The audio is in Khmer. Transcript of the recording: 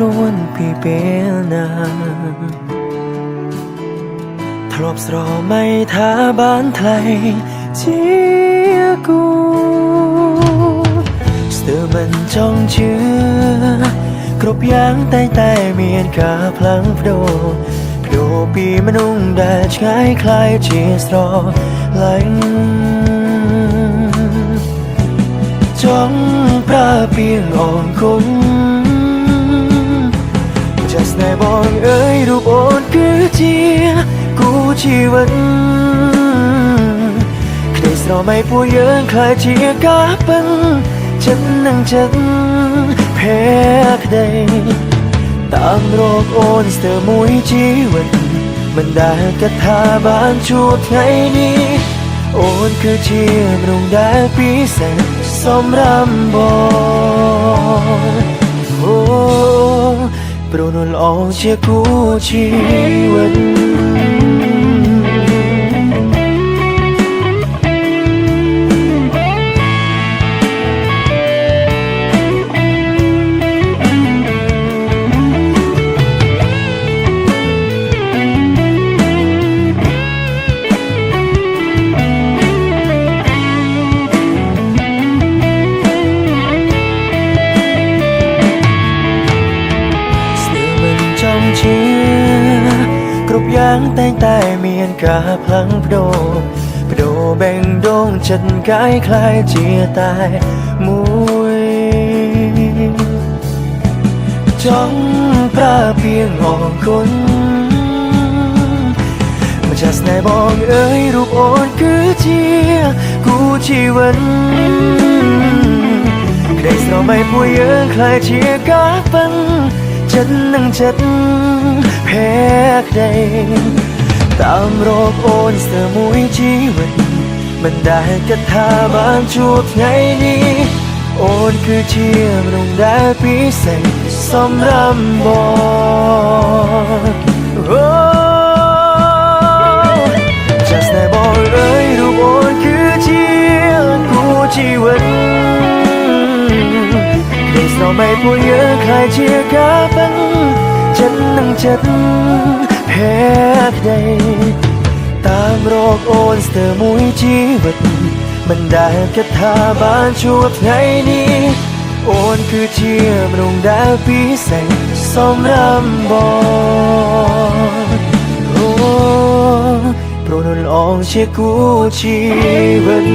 ខ្លួនពីពេលណាធ្លាប់ស្រមៃថាបានថ្លៃជាគូស្ទើរមិនចង់ជឿគ្រប់យ៉ាងតែមានការផ្លាស់ប្ដូរពីមនុស្សដែលឆ្ងាយคล้ายជាស្រឡាញ់ចង់ប្រើពាក្យអរគុណចាស់ស្នេហ៍បងអើយរូបអូនគឺជាគូជីវិតក្តីស្រមៃពួកយើងคล้ายជាការពិនចិត្តនឹងចិត្តភេក្តីតាមរកអូនស្ទើរមួយជីវិតមិនដែលគិតថាបានជួបថ្ងៃនេះអូនគឺជាមនុស្សដែលពិសេសសម្រាប់បងអូព្រោះនោះល្អជាគូជីវិតគ្រប់យ៉ាងតែមានការផ្លាស់ប្ដូរបេះដូងចិត្តកាយคล้ายជាតែមួយចង់ប្រើពាក្យអរគុណម្ចាស់ស្នេហ៍បងអើយរូបអូនគឺជាគូជីវិតក្តីស្រមៃពួកយើងคล้ายជាការពិនចិត្តនឹងចិត្តភេក្តីតាមរកអូនស្ទើរមួយជីវិតមិនដែលគិតថាបានជួបថ្ងៃនេះអូនគឺជាមនុស្សដែលពិសេសសម្រាប់បងអូចាស់ស្នេហ៍បងអើយរូបអូនគឺជាគូជីវិតក្តីស្រមៃពួកយើងคล้ายជាការពិនចិត្តនឹងចិត្តភេក្តីតាមរកអូនស្ទើរមួយជីវិតមិនដែលគិតថាបានជួបថ្ងៃនេះអូនគឺជាមនុស្សដែលពិសេសសម្រាប់បងអូព្រោះនោះល្អជាគូជីវិត